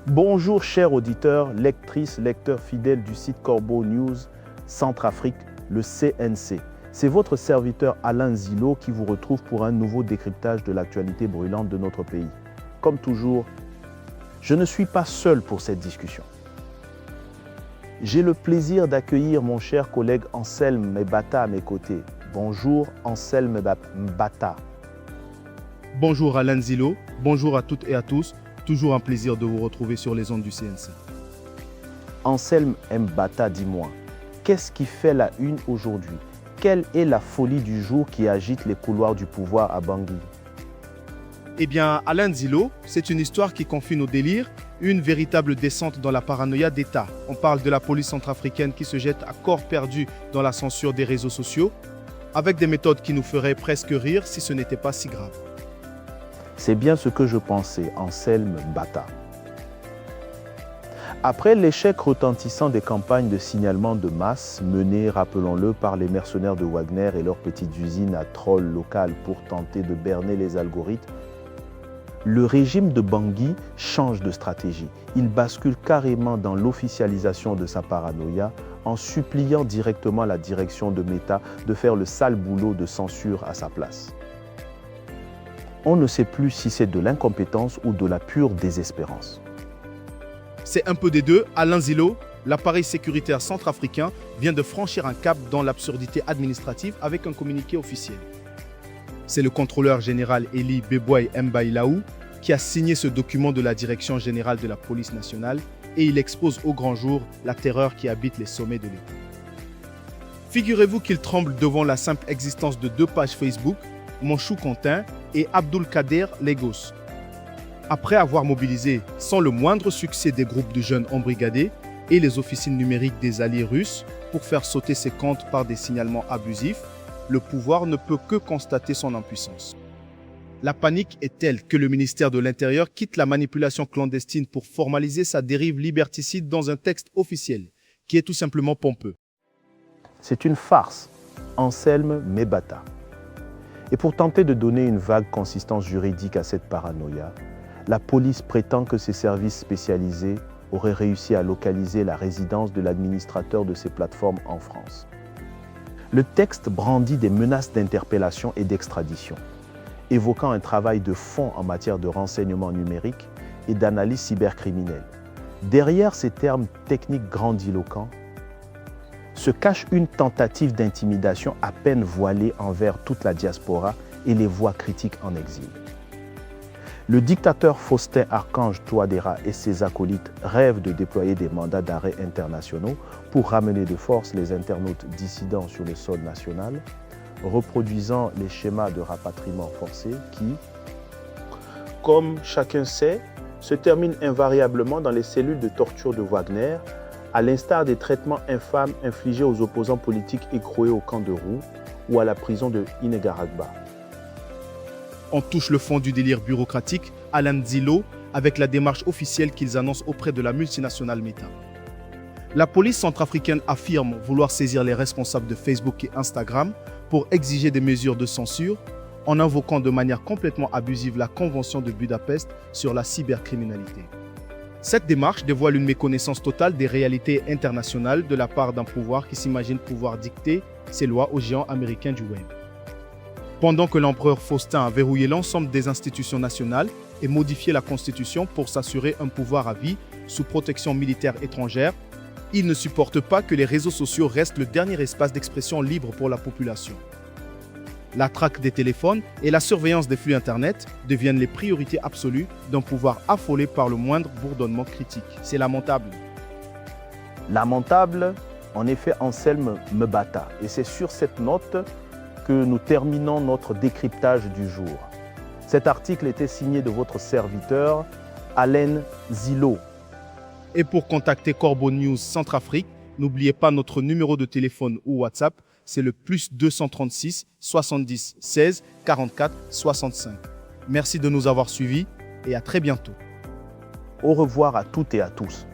Bonjour chers auditeurs, lectrices, lecteurs fidèles du site Corbeau News Centrafrique, le CNC. C'est votre serviteur Alain Zilo qui vous retrouve pour un nouveau décryptage de l'actualité brûlante de notre pays. Comme toujours, je ne suis pas seul pour cette discussion. J'ai le plaisir d'accueillir mon cher collègue Anselme Mbata à mes côtés. Bonjour Anselme Mbata. Bonjour Alain Zilo, bonjour à toutes et à tous. Toujours un plaisir de vous retrouver sur les ondes du CNC. Anselme Mbata, dis-moi, qu'est-ce qui fait la une aujourd'hui? Quelle est la folie du jour qui agite les couloirs du pouvoir à Bangui? Eh bien, Alain Zilo, c'est une histoire qui confine au délire, une véritable descente dans la paranoïa d'État. On parle de la police centrafricaine qui se jette à corps perdu dans la censure des réseaux sociaux, avec des méthodes qui nous feraient presque rire si ce n'était pas si grave. C'est bien ce que je pensais, Anselme Mbata. Après l'échec retentissant des campagnes de signalement de masse menées, rappelons-le, par les mercenaires de Wagner et leurs petites usines à trolls locales pour tenter de berner les algorithmes, le régime de Bangui change de stratégie. Il bascule carrément dans l'officialisation de sa paranoïa en suppliant directement la direction de Meta de faire le sale boulot de censure à sa place. On ne sait plus si c'est de l'incompétence ou de la pure désespérance. C'est un peu des deux. Alain Zilo, l'appareil sécuritaire centrafricain, vient de franchir un cap dans l'absurdité administrative avec un communiqué officiel. C'est le contrôleur général Eli Beboy Mbaïlaou qui a signé ce document de la Direction générale de la police nationale et il expose au grand jour la terreur qui habite les sommets de l'État. Figurez-vous qu'il tremble devant la simple existence de 2 pages Facebook, Monchou Contin et Abdul Kader Lagos. Après avoir mobilisé sans le moindre succès des groupes de jeunes embrigadés et les officines numériques des alliés russes pour faire sauter ses comptes par des signalements abusifs, le pouvoir ne peut que constater son impuissance. La panique est telle que le ministère de l'Intérieur quitte la manipulation clandestine pour formaliser sa dérive liberticide dans un texte officiel, qui est tout simplement pompeux. C'est une farce, Anselme Mbata. Et pour tenter de donner une vague consistance juridique à cette paranoïa, la police prétend que ses services spécialisés auraient réussi à localiser la résidence de l'administrateur de ces plateformes en France. Le texte brandit des menaces d'interpellation et d'extradition, évoquant un travail de fond en matière de renseignement numérique et d'analyse cybercriminelle. Derrière ces termes techniques grandiloquents, se cache une tentative d'intimidation à peine voilée envers toute la diaspora et les voix critiques en exil. Le dictateur Faustin Archange Touadéra et ses acolytes rêvent de déployer des mandats d'arrêt internationaux pour ramener de force les internautes dissidents sur le sol national, reproduisant les schémas de rapatriement forcé qui, comme chacun sait, se terminent invariablement dans les cellules de torture de Wagner, à l'instar des traitements infâmes infligés aux opposants politiques écroués au camp de Roux ou à la prison de Inegaragba. On touche le fond du délire bureaucratique, Alain Zilo, avec la démarche officielle qu'ils annoncent auprès de la multinationale Meta. La police centrafricaine affirme vouloir saisir les responsables de Facebook et Instagram pour exiger des mesures de censure en invoquant de manière complètement abusive la Convention de Budapest sur la cybercriminalité. Cette démarche dévoile une méconnaissance totale des réalités internationales de la part d'un pouvoir qui s'imagine pouvoir dicter ses lois aux géants américains du web. Pendant que l'empereur Faustin a verrouillé l'ensemble des institutions nationales et modifié la Constitution pour s'assurer un pouvoir à vie sous protection militaire étrangère, il ne supporte pas que les réseaux sociaux restent le dernier espace d'expression libre pour la population. La traque des téléphones et la surveillance des flux Internet deviennent les priorités absolues d'un pouvoir affolé par le moindre bourdonnement critique. C'est lamentable. Lamentable, en effet, Anselme Mbata. Et c'est sur cette note que nous terminons notre décryptage du jour. Cet article était signé de votre serviteur, Alain Zilo. Et pour contacter Corbeau News Centrafrique, n'oubliez pas notre numéro de téléphone ou WhatsApp, c'est le +236 70 16 44 65. Merci de nous avoir suivis et à très bientôt. Au revoir à toutes et à tous.